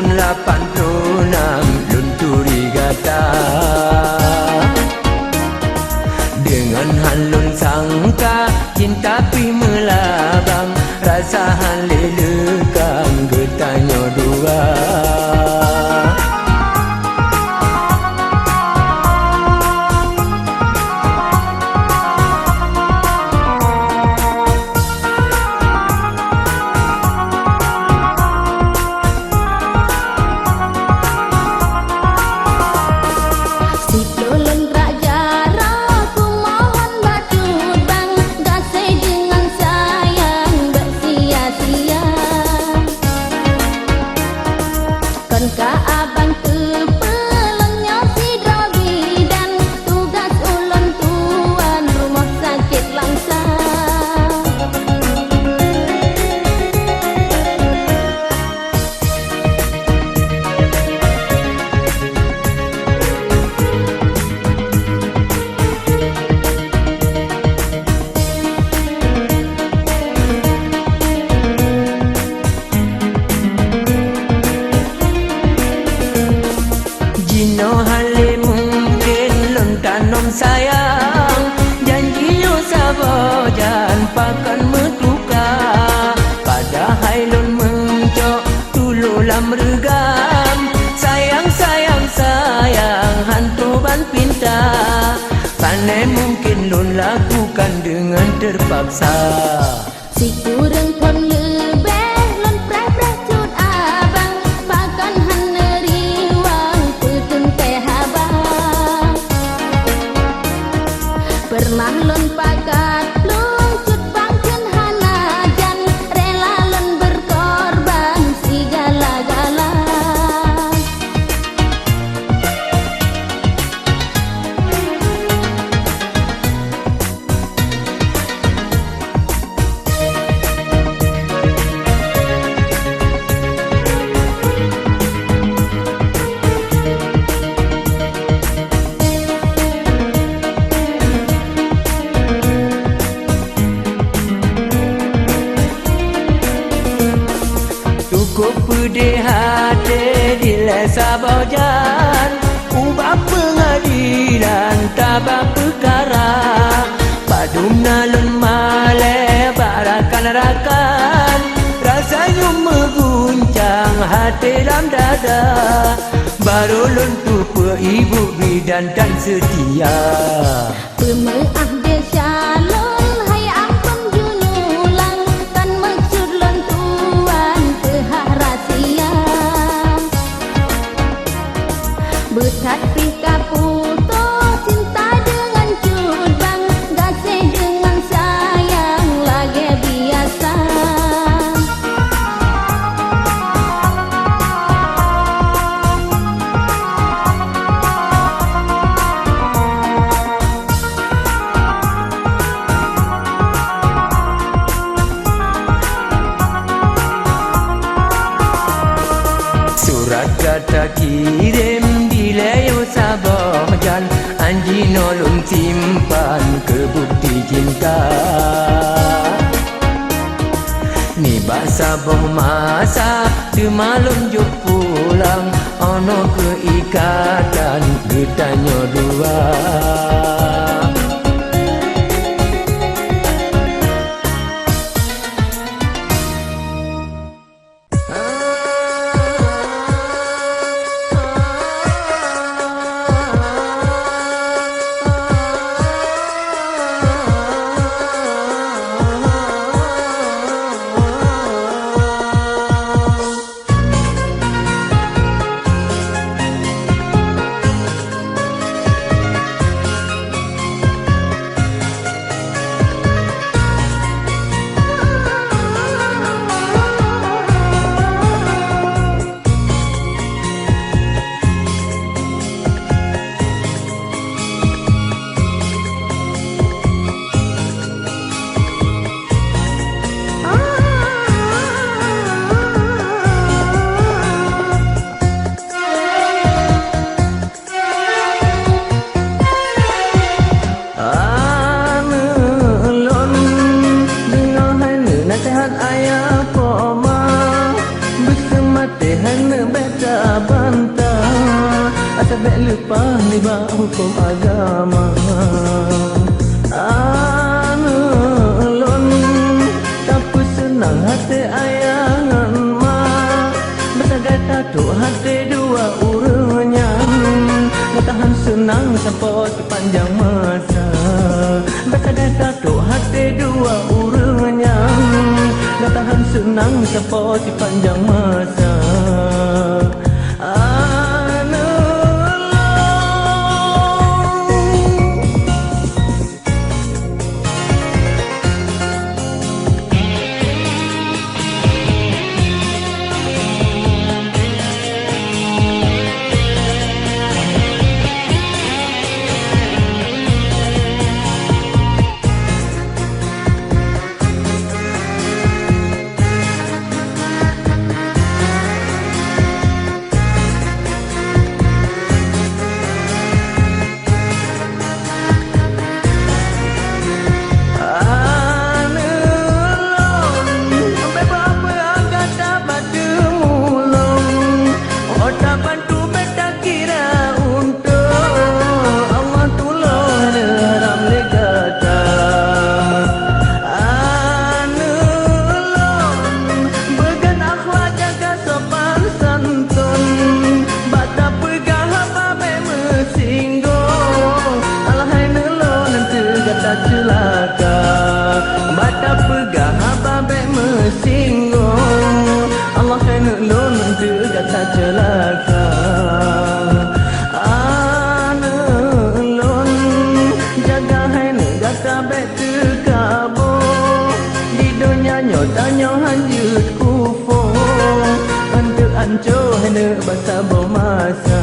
lun 86 lun turi gata. Dengan halun sangka cinta pi melabang, rasa halilekang getanyo dua. Sayang, janji yo sabojan pakan metuka, padahal lun mencok tululam regam. Sayang, sayang, sayang, hantu ban pinta, pandai mungkin lun lakukan dengan terpaksa. Si kurang pun lebih lun preh-preh cut abang, pakan haneri wang putun teh abang. Pernah lun pakat lun cut bangken hanajan, rela lun berkorban segala-gala. Cukup pedih hati di lesa bojan, ubah pengadilan tabak perkara. Padumna lun male barakan-rakan, rasanya mengguncang hati dalam dada. Baru lun tupu ibu bidan dan setia, Pemaaf dia shalom, hai ampun junulang, kan maksud lon tuan tehak rahasia. Betat pika puto, cinta dengan cudbang, gasih dengan sayang, lagi biasa. surat kata kirim di leo sabojan, anji nolong simpan ke bukti cinta. Ni bahasa boh masa semalum juk pulang, ono keikatan getanyo dua. beta bantah, asal tak lupa libat hukum agama. Anulun tapu senang hati ayangan mak, bersagai tatuk hati dua urutnya, bertahan senang sampai sepanjang masa. Bersagai tatuk hati dua urutnya, bertahan senang sampai sepanjang masa. Celaka anulun jaga hai negara betul kabo di dunia nyotanya hanjut kufur untuk ancur hai bahasa bermasa.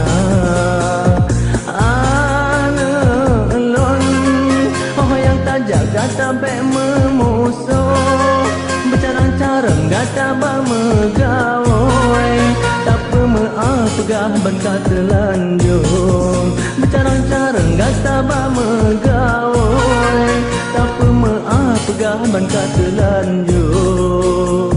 Anulun oh yang tak jaga sampai memusuh bercarang-carang gata bermegawai pegah bangka telanjung bercarang-carang gata bermegawai tak pegah bangka telanjung.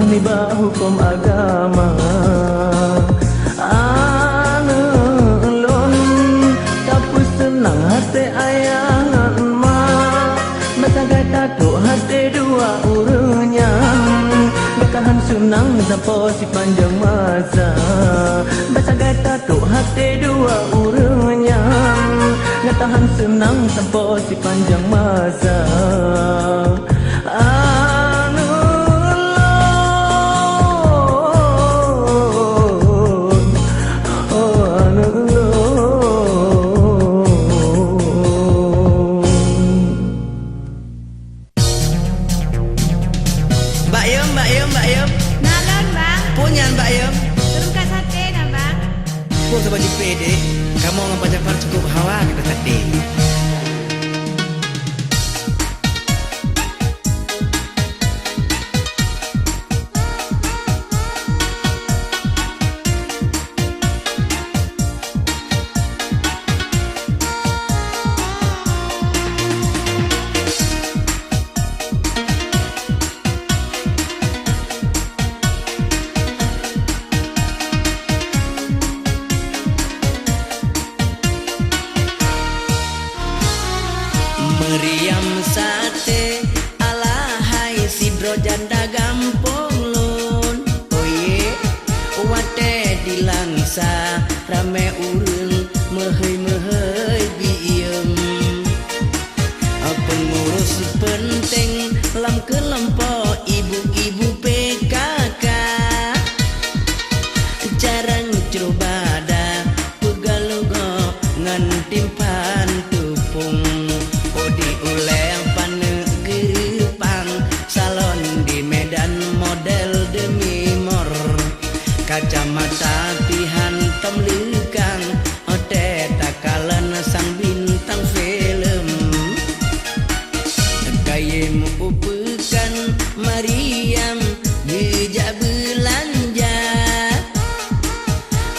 Libat hukum agama. Anulun tapu senang hati ayangan mak, bersagai tatuk hati dua urutnya, bertahan senang sampai sepanjang masa. Bersagai tatuk hati dua urutnya, bertahan senang sampai sepanjang masa. Sebab JPD, kamu orang Jafar cukup hawa kita tadi. sidro janda gampong lon. Oye, wate di langsa rame urang mehei biem. Pengurus penting lam kelompok ibu-ibu PKK. Jarang cerubada pegalugo ngan timpan tupung. Odi uleng panegeri pang salon di Medan model demi mor. Kacamata pihan temlikang ote takalan sang bintang film. Kayem upekan Mariam bijak belanja.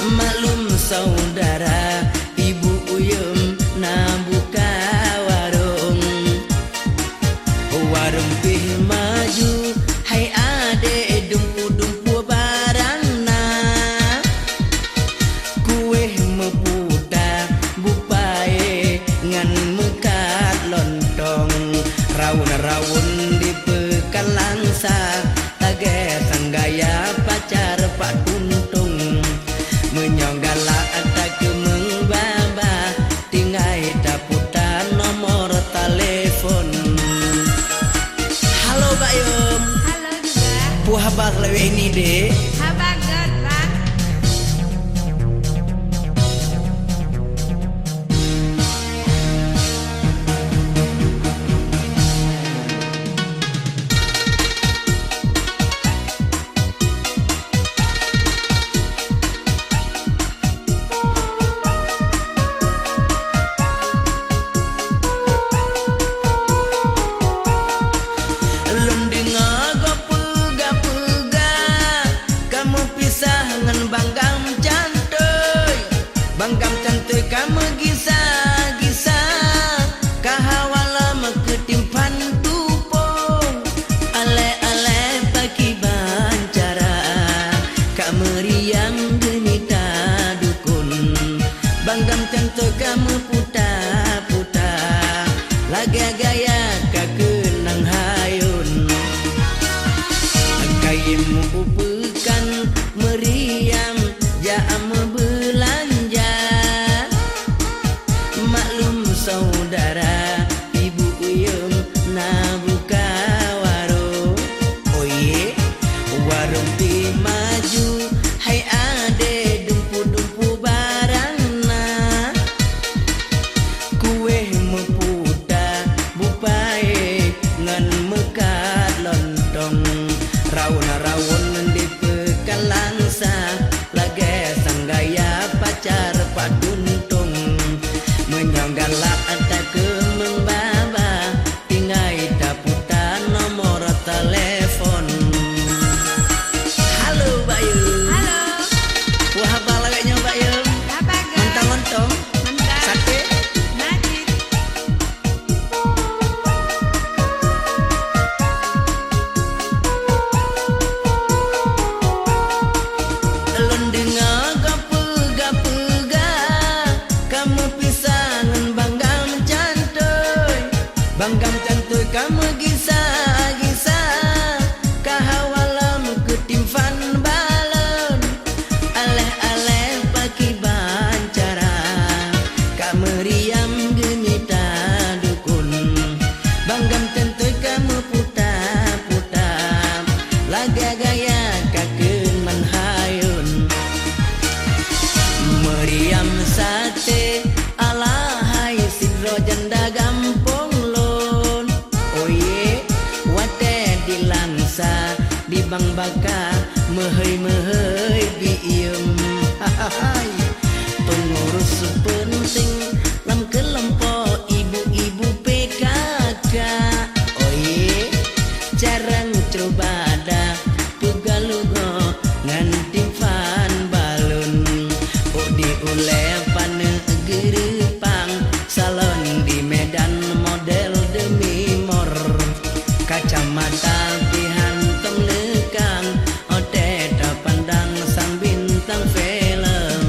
Maklum saudara ibu uyum na buka warung. Warung pih maju hai ade dumpu-dumpu barangna. Kue meputa bupae ngan mekat lontong. Rawun-rawun di pekan langsa tage sanggaya pacar Pak Tuntung. Menyonggala tak mengbaba tinggai daputan nomor telepon. Halo Mbak Yum. Halo juga. Puhabak lewe ini dek. Habagat Pak. Banggam cantik kamu gisa-gisa kahawala meketimpan tupung. Ale-ale pagi bancara kak meriam genita dukun. Banggam cantik kamu puta-puta lagi gaya kak kenang hayun. Kayemu upekan meriam jaam belanja. Maklum saudara ibu uyum na buka warung. Oye, warung pi maju hai ade dumpu-dumpu barangna. Kue meputa bupae ngan mekat lontong. Rawun-rawun di pekan langsa lage sanggaya pacar Pak Tuntung. Menyonggala tak mengbaba tinggai daputan nomor telepon. Halo Mbak Yum. Halo. Wah apa laganya Mbak Yum? Habagat. Mentang-mentang Mantap. sate. Najis. Elon dengar gapega kamu pisangan banggam cantoy. Banggam cantoy kamu gisa-gisa kahawalam ketimpan balon. Aleh-aleh pagi bancara kak meriam genita dukun. Banggam cantoy kamu puta-puta laga gaya kaken manhayun. Meriam sate alahai sidro janda gampong lon. Oye, wate di langsa di bang baka mehei biem. Hai, pengurus penting lam kelompok ibu-ibu PKK. Oye, jarang cerubada pegalugo ngan timpan balun. Odi uleh panegeri pang salon di Medan model demi mor. Kacamata pihan temlekang ote pandang sang bintang film.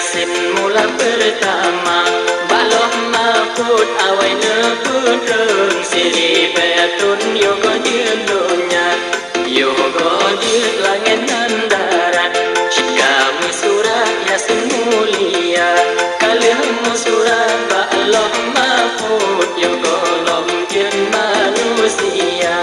Yasin mula pertama Baloh maput awai nepudeng Siri betun yogo jelunya Yogo jel langit dan darat Jika musurat Yasin mulia Kalih musurat Baloh maput yogo lom jen manusia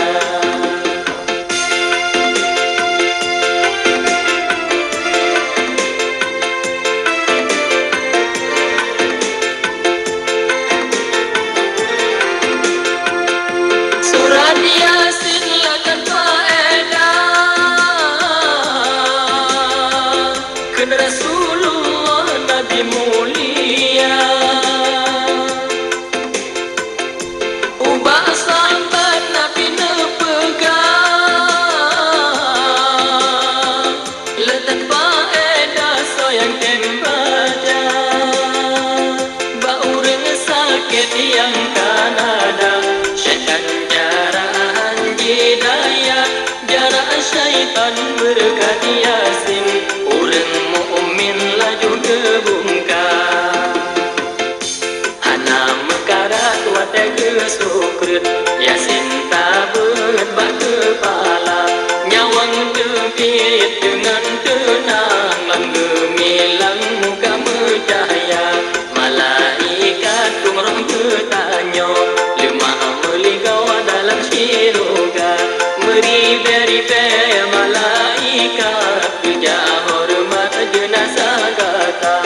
berkat Yasin Urang mu'min laju kebungka Hana mekarat wate kesukrut Yasin tabet bak kepala Nyawang tepit dengan tenang Lang gemilang muka bercahaya Malaikat kumrong bertanya Lemah meligau dalam syurga Meribe-ribe malaikat puja hormat jenazah kata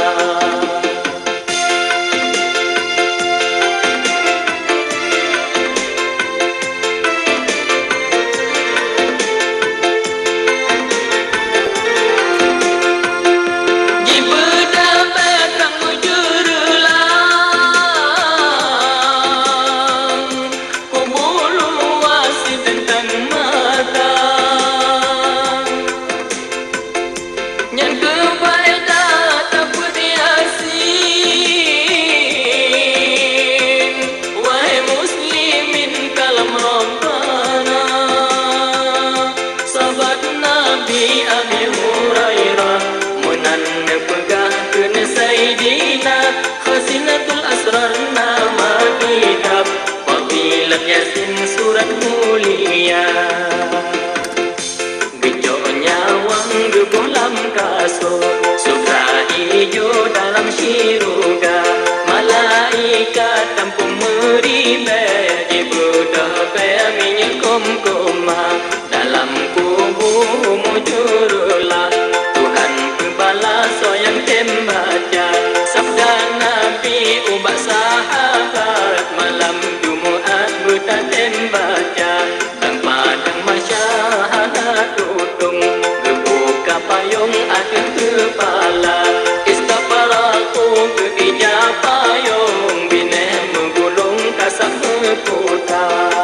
Yasin surat mulia Gejok nyawang gebulam kasut Sutra hijau dalam syurga Malaikat tampung meribe Ibudah minyak kom-koma Dalam kubuh mujurlah Tuhan pembalas yang tembaca Sabda Nabi ubah sahabat Malam Bertaten baca tanpa padang masyarakat tutung Gebuka payung akhir kepala Istafaraku ke ijab payung Bineh menggulung kasar berputar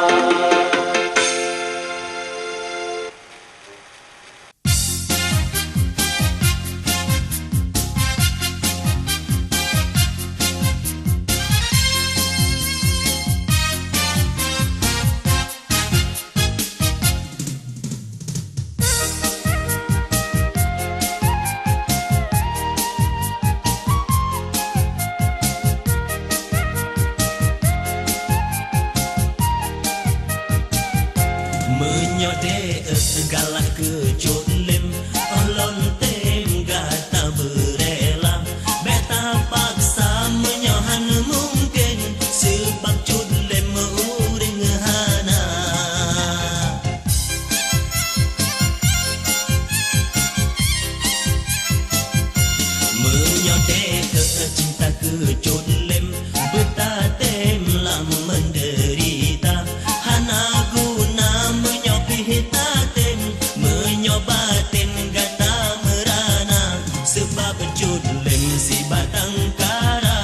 Menyode segala kecut lim Olon tem gata berela Beta paksa menyohan mungkin Sebab cut lim uring hana Menyode cinta kecut lim Beta tem lam menderita Hana guna hitaten menyobatin gata merana sebab judlem si batang kara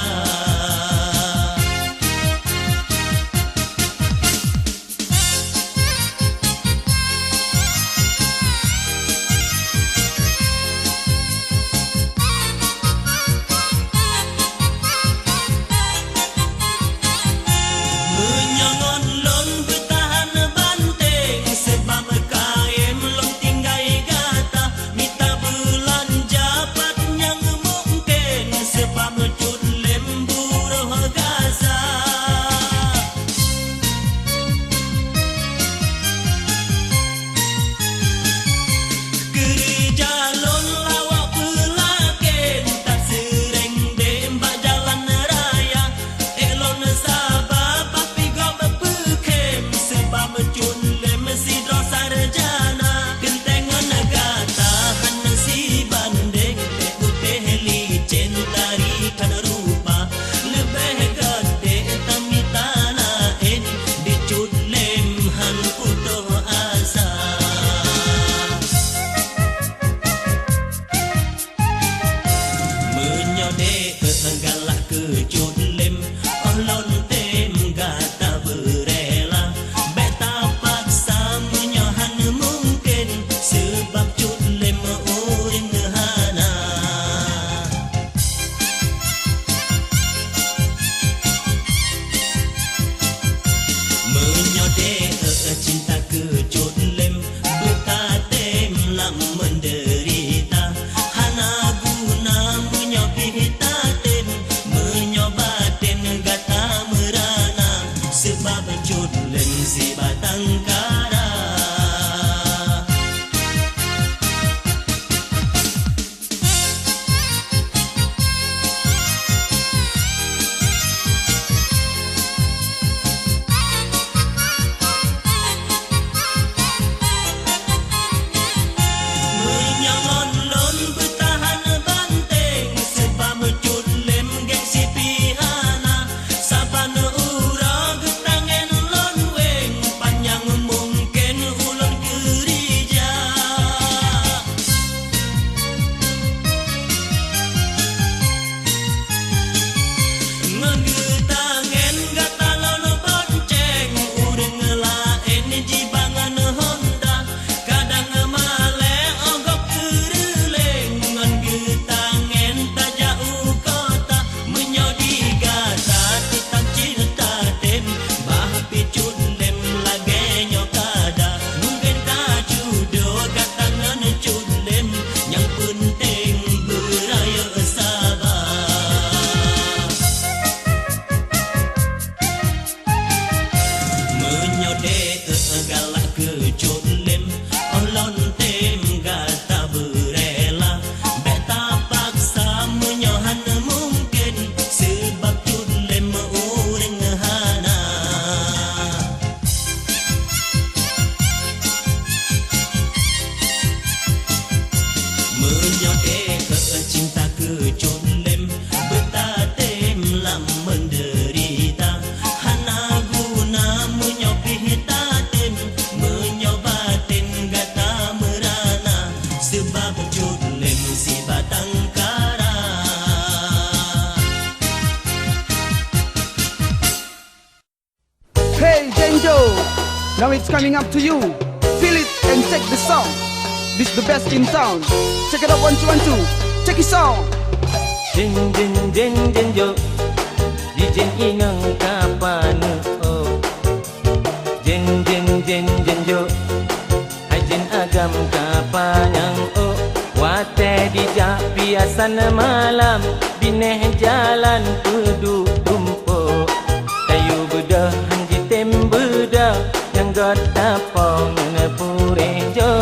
vibes coming up to you. Feel it and check the song. This the best in town. Check it out 1 2 1 2. Check it song. Jin jin jin jin jo di jin inang kapanu oh jin jin jin jin jo hai jin agam kapanyang oh wate di jak biasan malam bineh jalan pedu tumpo tayu bedah hanji tem bedah yang got tapong ne purejo.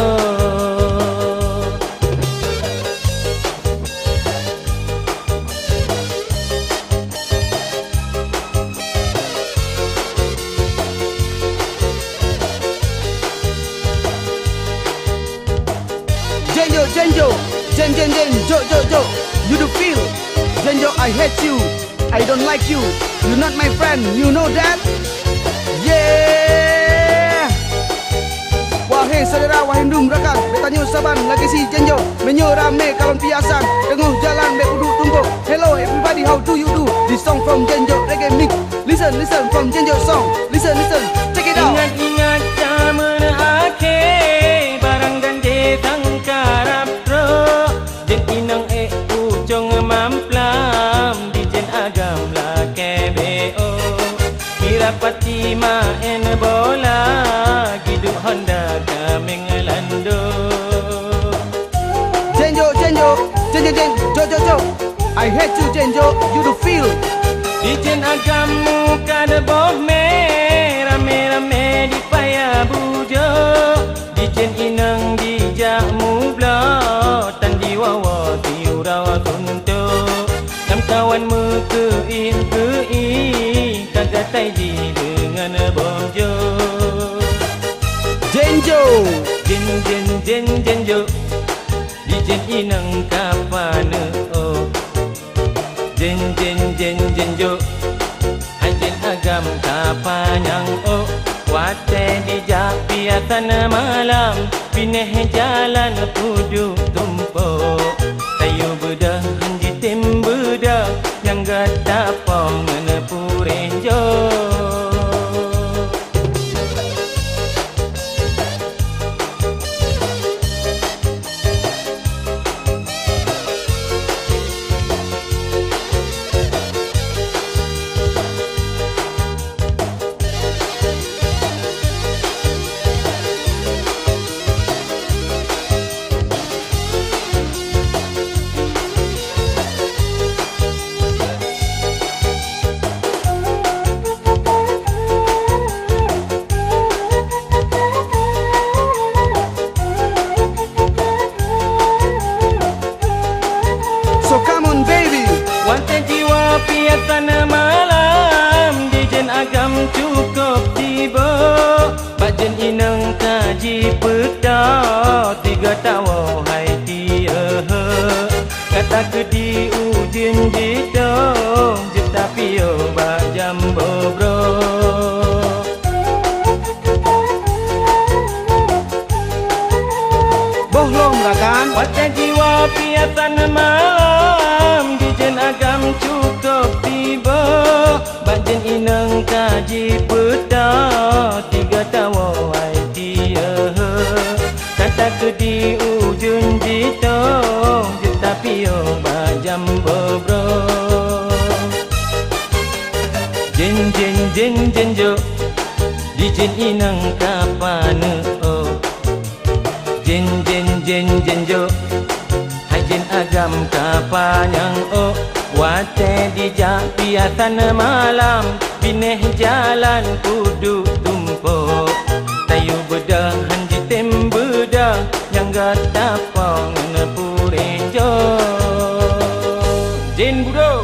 Jenjo, Jen, Jo, you do feel. Jenjo, I hate you, I don't like you. You're not my friend, you know that? Yeah. Wahai saudara, wahai ndum rakan, betanya saban lagi si Jenjo. Menyo rame kalon piasan, tengah jalan be uduk tumpuk. Hello everybody, how do you do? This song from Jenjo reggae mix. Listen from Jenjo song. Listen, check it out. Ingat zaman akhir barang ganje tangkarap ro jen inang ujung mamplam di jen agam la KBO kira pati main bola gidu Honda kaming lando. Jenjo, Jo, I hate you Jenjo, you do feel. Di jen agam muka de boh rame di paya bujo di jen inang di jakmu blo tan di wawa tiurawa kunto nam kawan mu kein kagak tai di dengan bonjo. Jenjo Jenjo di jen inang kapane oh Jenjo Anjen agam kapanyang oh wate di jak piatan malam bineh jalan pudu tumpo tayu bedah hanji tem bedah yang gata pong nepurenjo. So come on baby. Wante jiwa piatan malam di jen agam cukup tiba bajen inang kaji peta tiga tawa hai tia kata ke di ujin jitong jeta pio ba jambo bro. Bohlong rakan. Wate jiwa piatan malam di jen agam cukup tiba bajen inang kaji peta tiga tawa ai dia kata ke di ujung jitong jetapio bajam bobro. Jen jo di jen inang kapane oh jen jo hajen agam kapanyang oh wate di jak piatan malam bineh jalan kudu tumpo tayu bedah hanji tem bedah yang gata pong nepurejo. Jen budo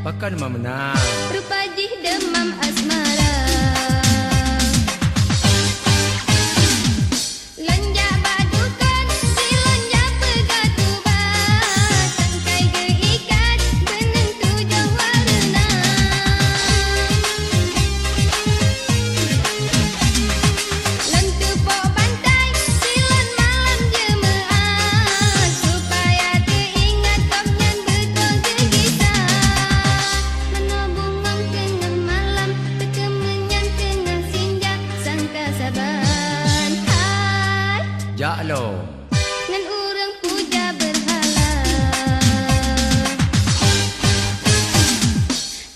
Pakan demam menang. Rupa jih demam asmara. Lonjak badukan, si lonjak pegatubat. Tangkai geikat, beneng tujuh warna. Lon tupuk pantai, si lon malam jemaah. Supaya teringat kopnyan betul kegisah. Menobungong tengah malam, kekemenyan tengah sinjak, sangka saban. Hai, Jak lo. ngan urang puja berhala.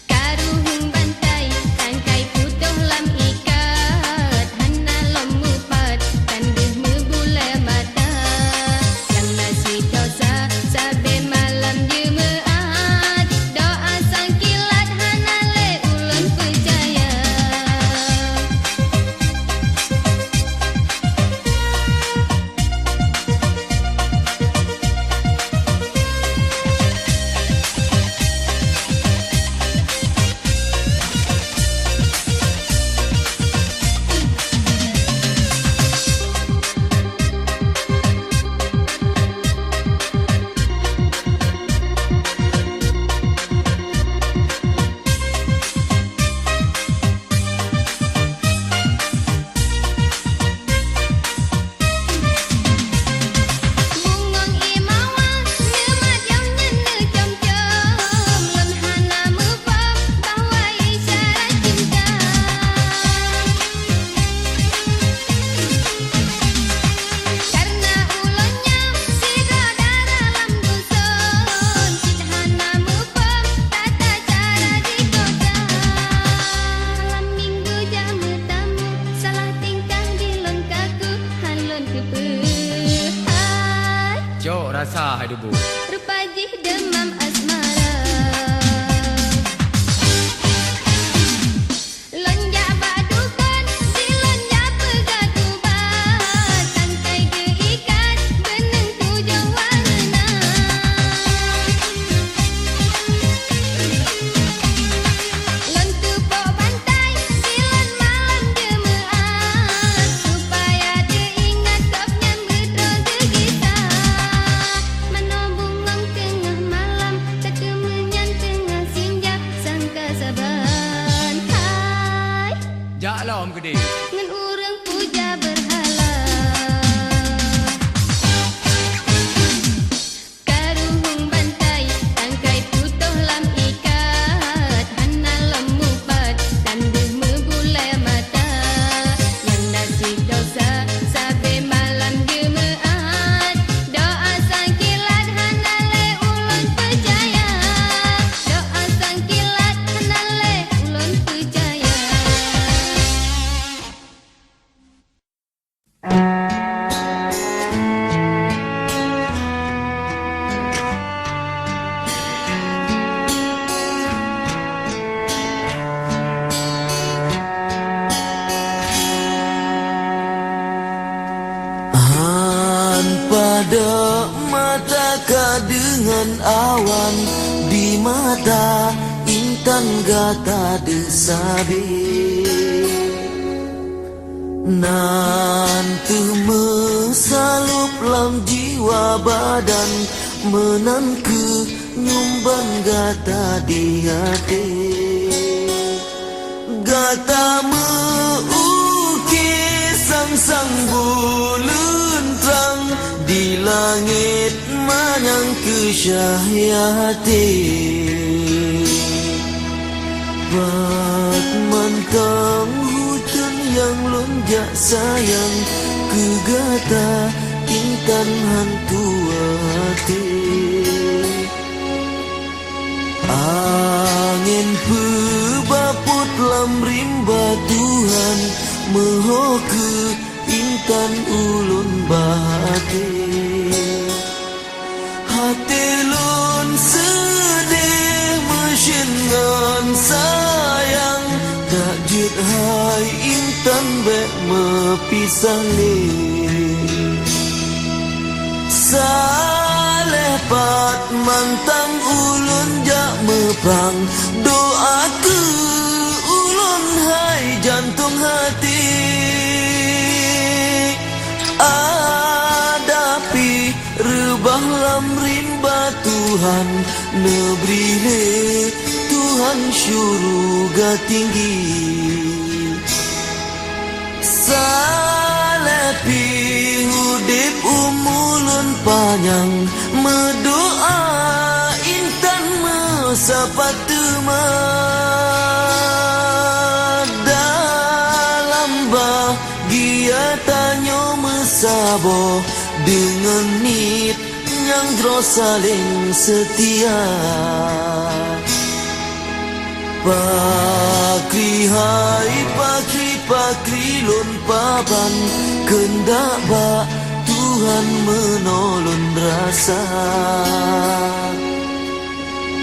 Karuhung bantai, tangkai putuh lam ikat. Hana lom mupat, kanduh membula mata. Yang nasi dosa, sabe malam jemaat. Doa sang kilat, hana le ulun percaya. Bungong imawan, ngemat yang nyene com-com. Lon hana mufam, bahwa isyarat cinta. Karena ulunnya, sira dalam dusun. Cid hana mufam, tata cara di kota. Malam minggu jamu tamu, salah tingkah di lon kaku. Halon kepehai. Jok rasa hai debu. Rupa jih demam asmara. Lonjak badukan, si lonjak pegatubat. Tangkai geikat, beneng tujuh warna. Lon tupuk pantai, si lon malam jemaat. Supaya teringat kopnyan betul kegisah. Menobungong tengah malam, kekemenyan tengah sinjak, sangka saban. Hai, Jak lo om gede. ngan urang puja berhala. Karuhung bantai, tangkai putuh lam ikat. Hana lom mupat, kanduh membula mata. Yang nasi dosa, sabe malam jemaat. Doa sang kilat, hana le ulun percaya. Doa sang kilat, hana le ulun percaya. Han pada mata dengan awan di mata intan gata desabe Nan tu mesalup lam jiwa badan menan ke nyumban gata di hati gata meukis sang bulan terang di langit manyang kesyahiyati bat mantang hujan yang lonjak sayang kegata intan hantu hati angin pebaput lam rimba Tuhan meho ke intan ulun bahati hati lun sedih mesingan sayang tak jut hai intan bek mepisah le saleh pat mantang ulun jak meprang doa ke ulun hai jantung hati adapi rebah lam rimba Tuhan negeri le Tuhan syurga tinggi salepi hudip umulun panjang mendoa intan mesapat dalam bahagia tanyo mesabo dengan nit yang terus saling setia pakri hai pakri lon papan kendak ba Tuhan menolong rasa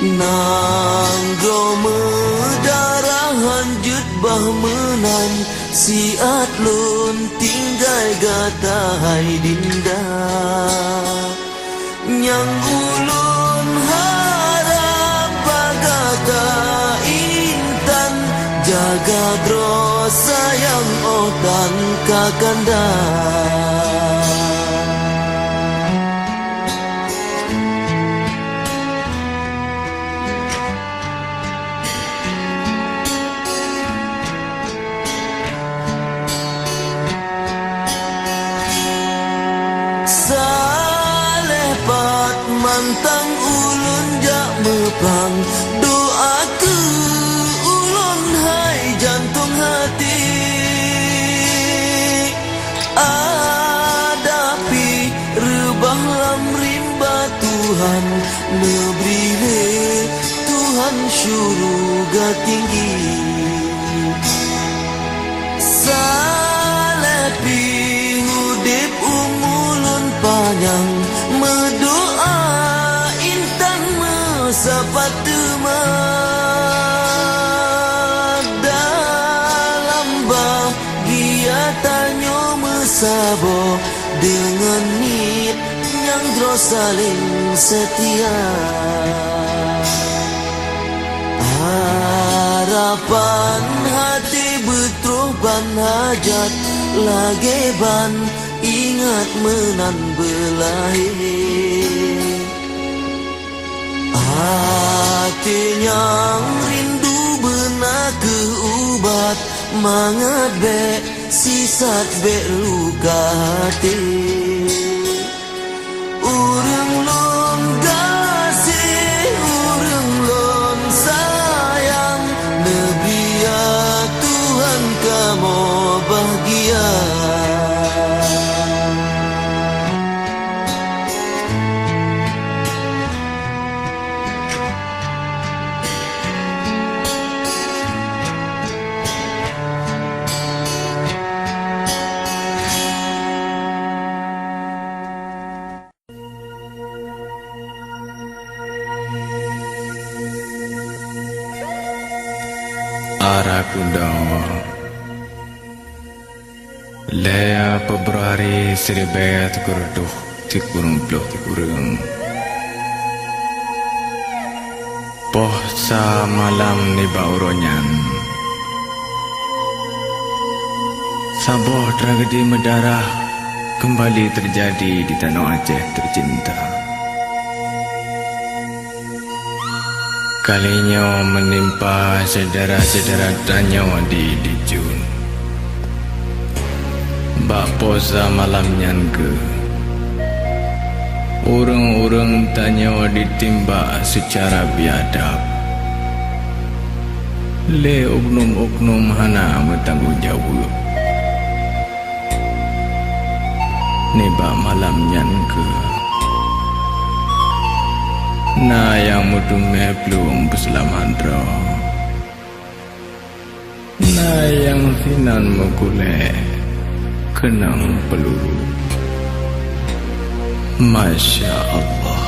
nanggro medarah hanjut bah menan siat lon tinggai gata hai dinda nyang ulun harap bagata intan jaga dro sayang otan kakanda mantang ulun jak mepang doa ke ulun hai jantung hati adapi rebah lam rimba Tuhan negeri le Tuhan syurga tinggi salepi hudip umulun panjang mendoa sepatu dalam bahagia tanyo mesabo dengan nit yang terus saling setia harapan hati betruban hajat lageban ingat menan belahi hati yang rindu benak keubat mangat bek sisat bek luka hati urang lon kasih urang lon sayang nebia Tuhan kamu bahagia Arakundang Lea Februari 1930 Poh sa malam ni bauronyan Sebuah tragedi mendarah kembali terjadi di tanah Aceh tercinta. Kalinya menimpa saudara-saudara Danau di Dijun. Bak posa malam nyanke, orang-orang tanya ditimbak secara biadab. Le oknum-oknum hana bertanggungjawab. Nebak malam nyanke, na yang mudume belum berselamandra, na yang sinan megulek kenang peluru. Masya Allah.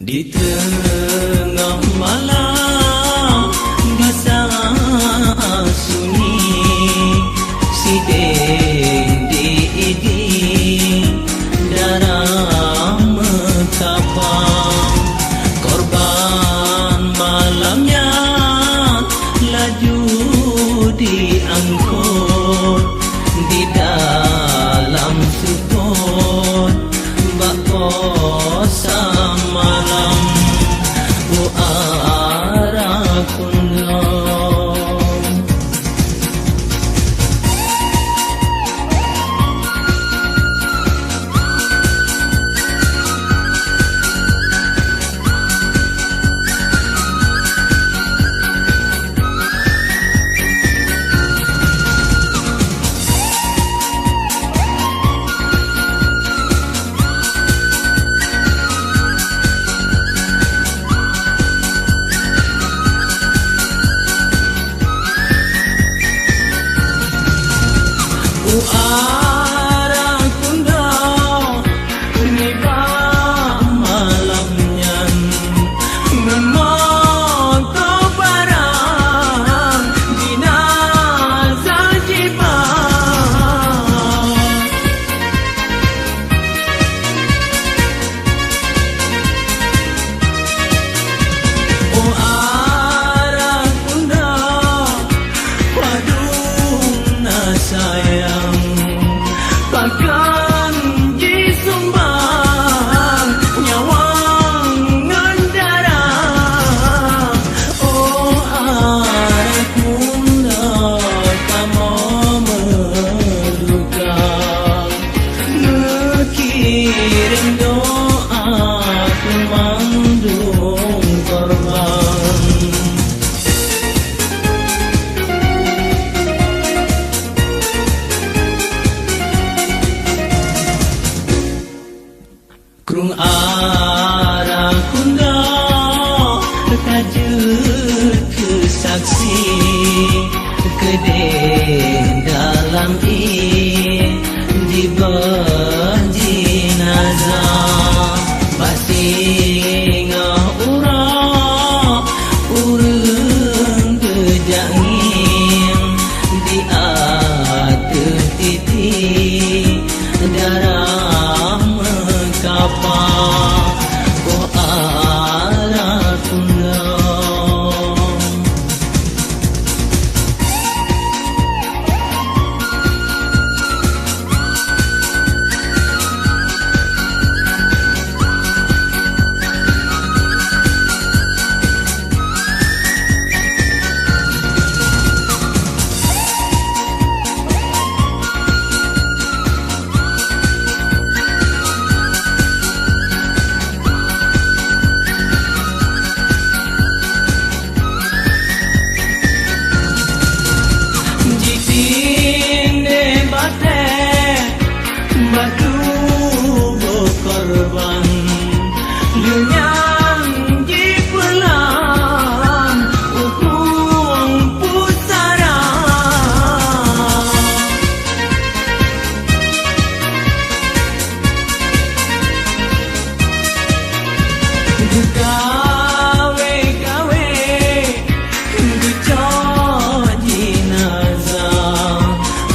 Di tengah malam basah sunyi, sideng diiding darah mengkapang. Korban malamnya laju diangkut di dalam sukut bak kosa malam arah kundang. Arah kundang nibah malamnya memoto barang jenazah jibah. Oh arah kundang paduna sayang bahkan disumbang nyawang darah. Oh arakunda kamu menduga mengirim doa kumandung korban. Krung arah kundang tajud kesaksi kedeng dalam di jenazah basingah urang kejangin di atas titik darah mengkapang. Oh arah kundang menyanyi pelan Ukung pusara Gawe-gawe Dicot jenazah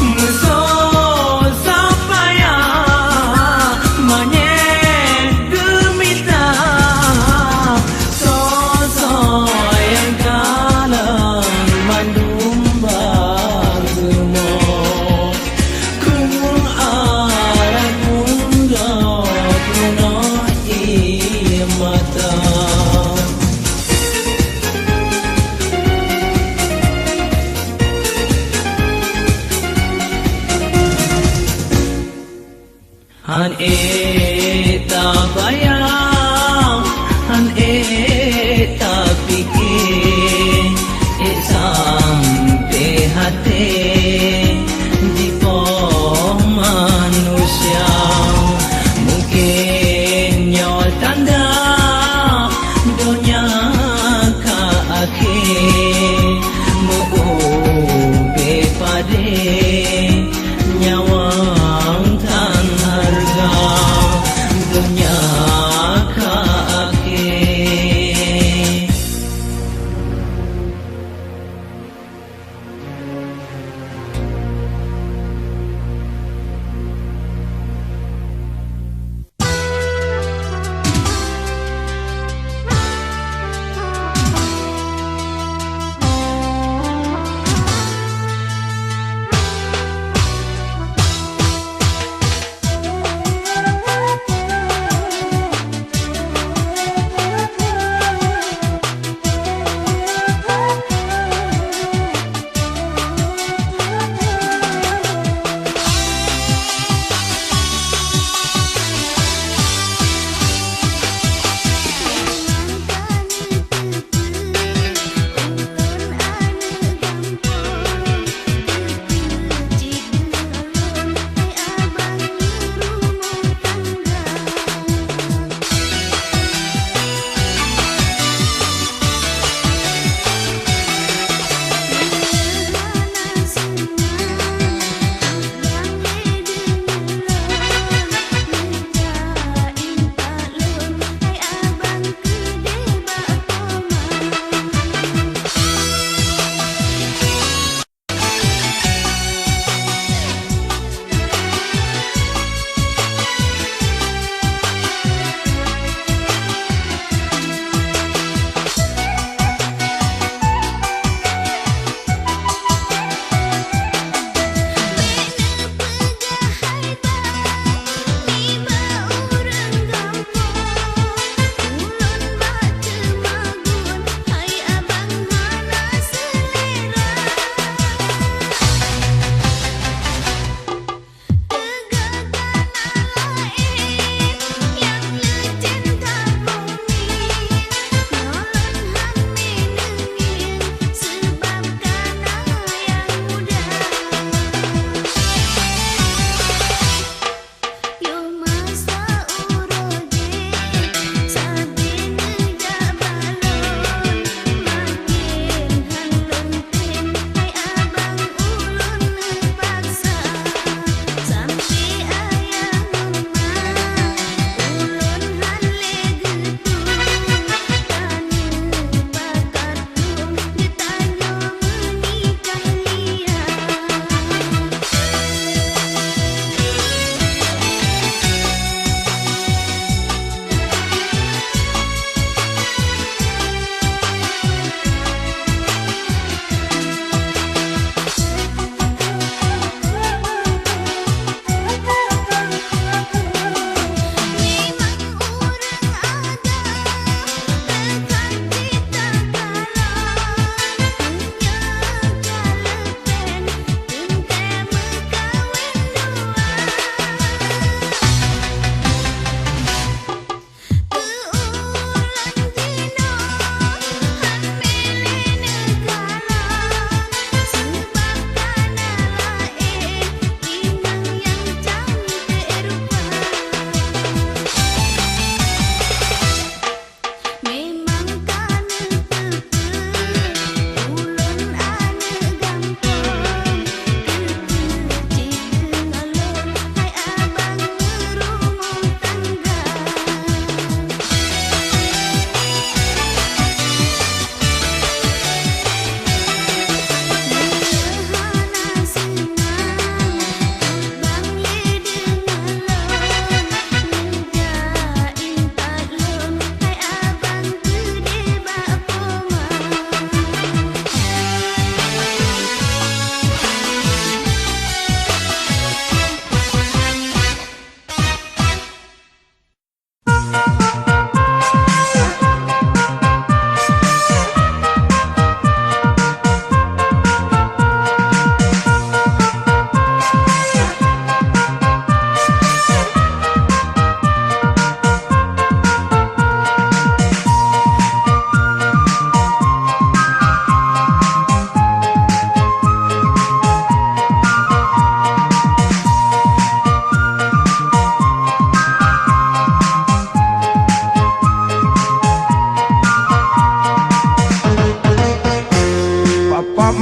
Musuh sapaya Manyet gemita Sosok yang kalang Mandum bagemo Kung arah kung dok Kuno mata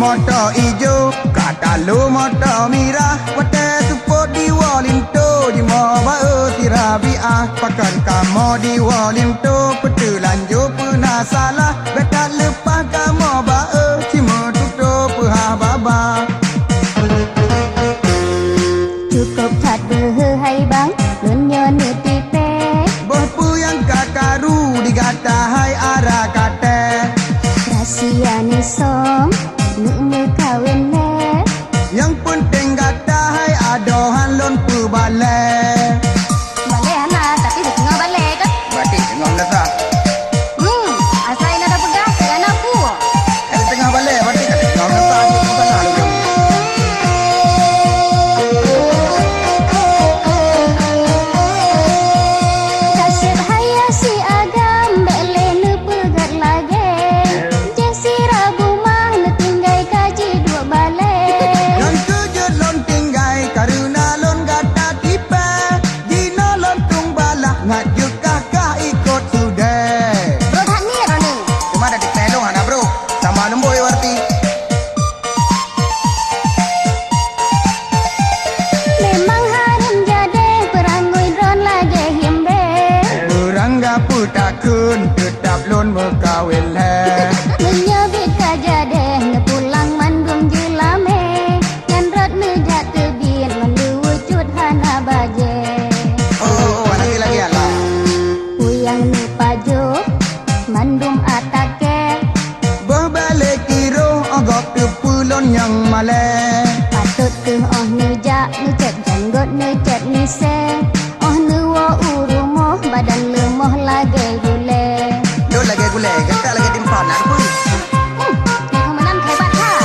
mata ijo, kata lu mata mirah, wate support di walinto, di moba tirabiah, pakan kamu di walinto, petelanjo pernah salah, beta lepas kamu ba cima tutup pehah baba. Cukup tak hai bang, dunia ni tipe. Berapa yang kakaru digata hai arah kata. Rahsia ni som, nu kawin le. Yang penting kata hai adohan lon pu balai. Balai anak tapi dia tengah balai kan? Berarti tengah letak. Asal nak ada pegang ke anak pu. Kalau tengah balai berarti kan tengah letak. Bukan lah lu. Kasih haya si agam bele nu pegat lagi. Jesi rabu mah nu tinggai kaji dua balai. Dan kejut lon tinggai karena lon kata tipe. Dina lon tung balah ngajuk kakak ikut sudah. Bro tak ni Roni. Cuma ada di telung anak bro. Sama nombor warti. Memang harum jadi perangui dron lagi himbe. Orang gapu takun tetap lon berkawin le. Menyabit kaja deh ne pulang mandum julame. Ngan rot ne jat tebin mandu wujud hana baje. Lagi alah. Uyang nu pajo mandum atake. Berbalik kiro ogok tepulon yang malai. Patut ke oh nu jak nu cet janggot nu cet ni se. Oh nu wo urumoh badan lemoh lagi gule. Dut lagi gulai, kakak lagi timpan nak pun. Yang menang hebat ha.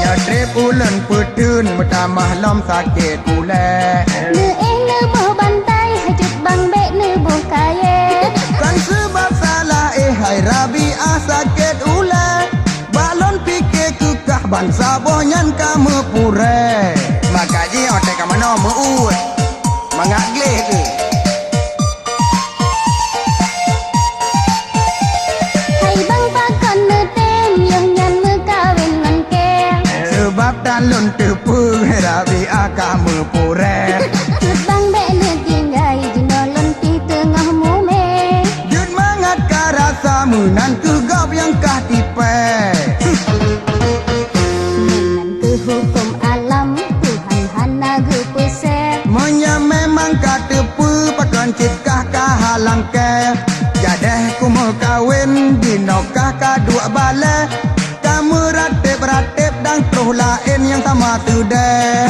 Ya trip ulen putun bertambah lom sakit gulai. Nu nu boh bantai hajut bang bek nu boh kaya. Kan sebab salah hai Rabiah sakit ulai. Balon fikir kekah bangsa bohnyan kamu pure. Makaji otek kamu no muut. Mangak gleh ke? Hai bang pakon nu tem yoh nyan mu kawin ngan keng. Sebab talon tepu Rabiah kamu pure. Jut bang bek nu tinggai jinolon pi tengah mume. Jut mangat karasa munan kegap yang kah tipe. Dengan ke hukum alam Tuhan hana gu pusat. Monya memang kata pu pakan cikah kahalang ke. Jadah ku mau kawin di nokah kadua balai. Kamu ratip-ratip dan terus lain yang sama sudah.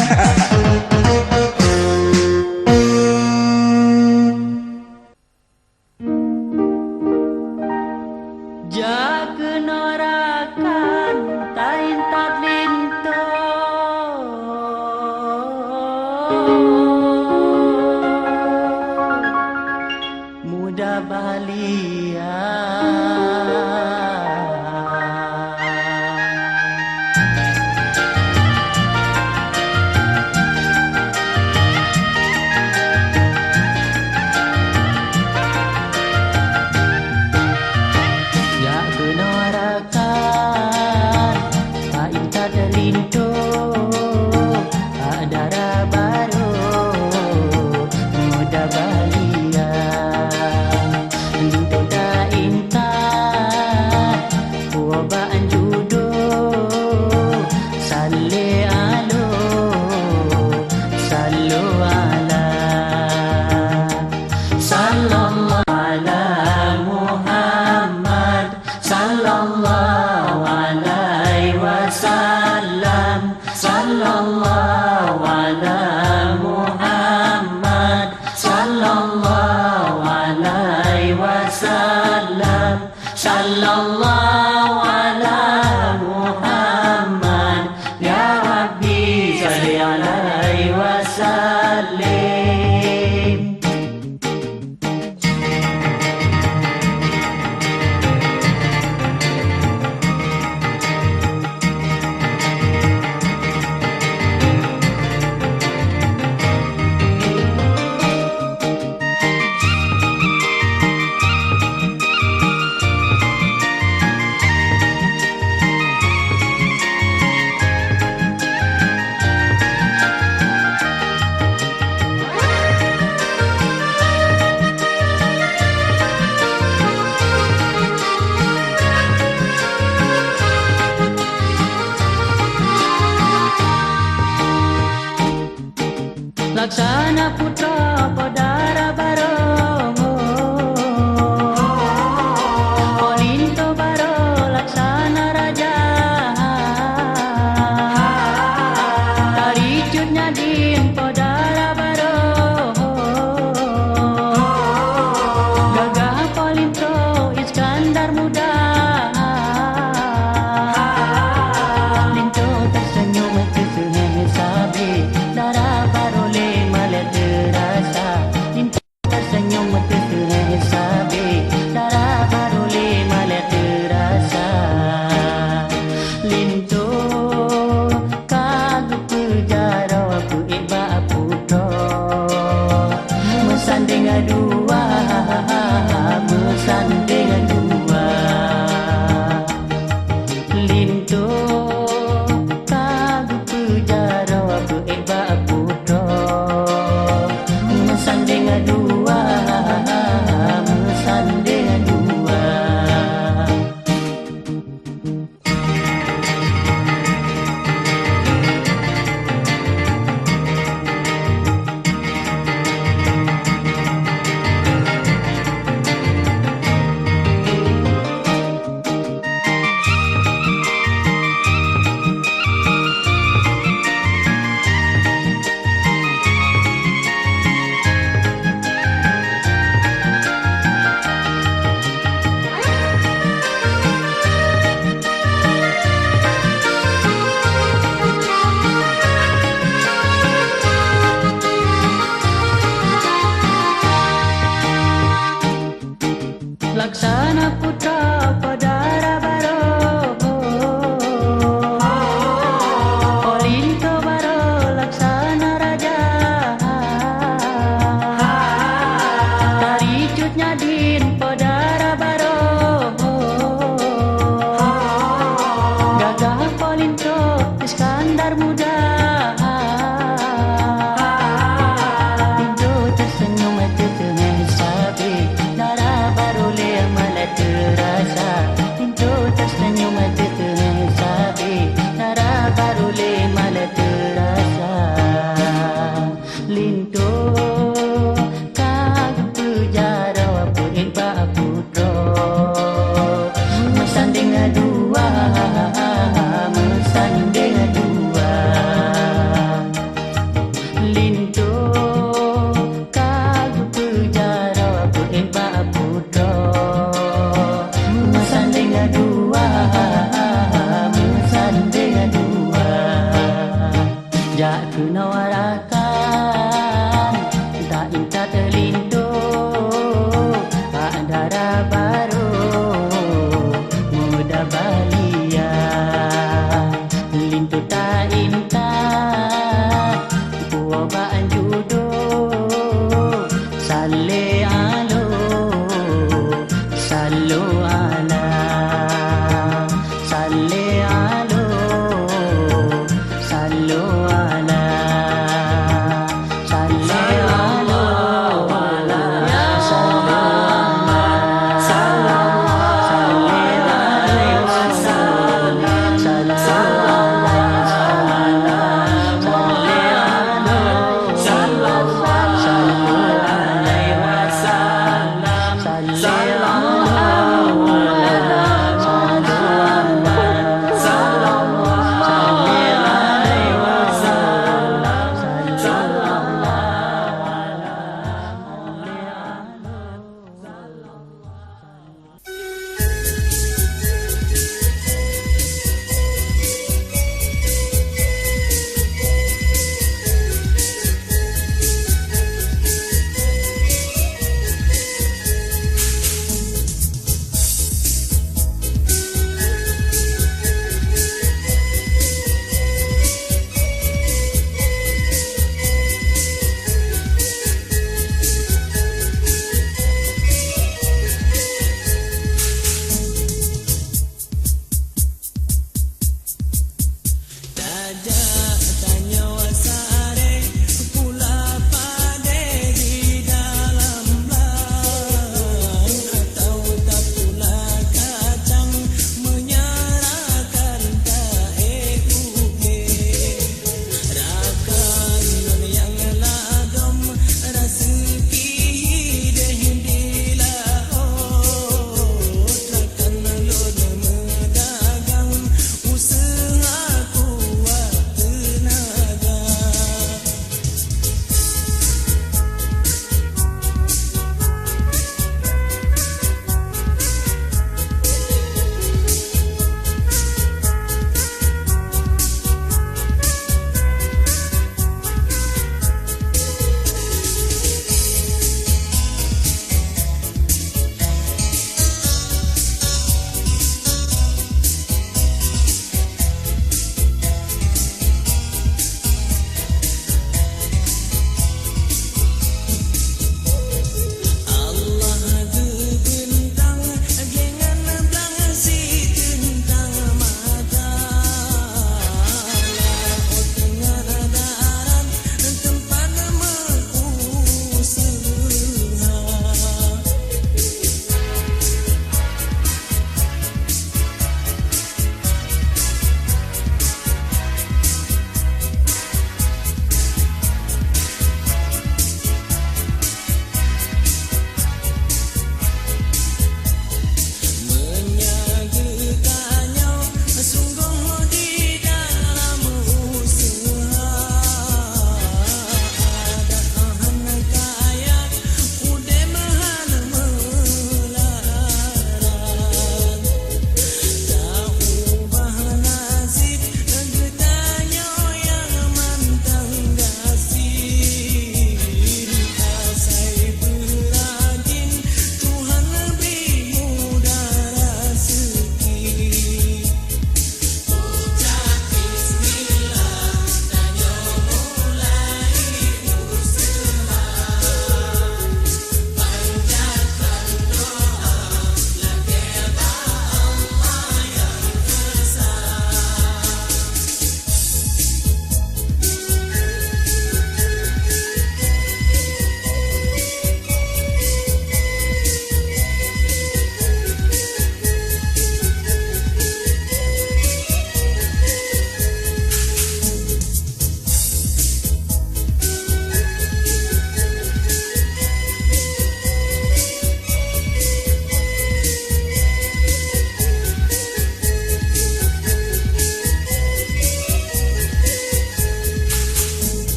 Jaga norakan tain tak linto. Muda bahalia. Jaga norakan tain tak linto. Adara baru muda bahalia. Linto tak intan puabaan judo. Salli alo sallu ala sallallahu ala Muhammad sallallahu alaihi wasallam sallallahu ala Muhammad sallallahu alaihi wasallam sallallahu ala Muhammad ya Rabbi salli alaihi wasallim.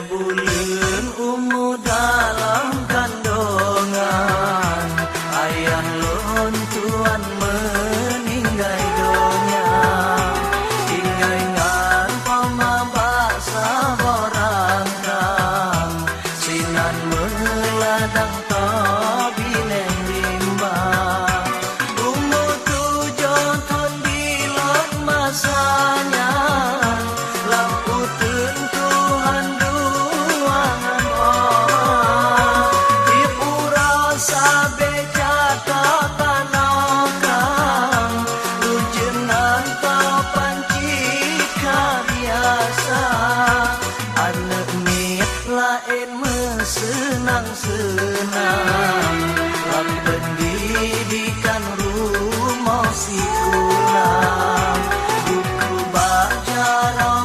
bulan umur dalam kandungan, ayah lon tuan meninggal dunia. Ingat pemabak saborang kang, sinan meladang tobileng limbah. Umur 7 tahun bilot masanya, lampu tentuhan duangan orang. Dipura sabe jata tanokang, ujenan tau panci karyasa. Anak mit lain mesenang-senang, lam pendidikan rumah sikulang. Buku baca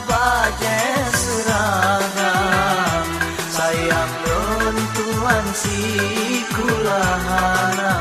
baca seragam, sayang lon tuan sikulahana.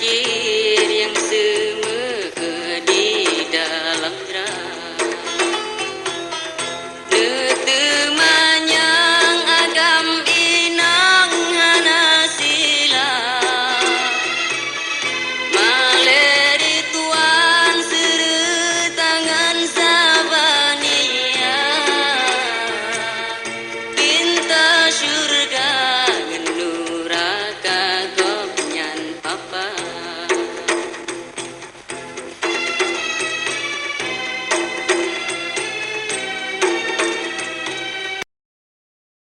kecil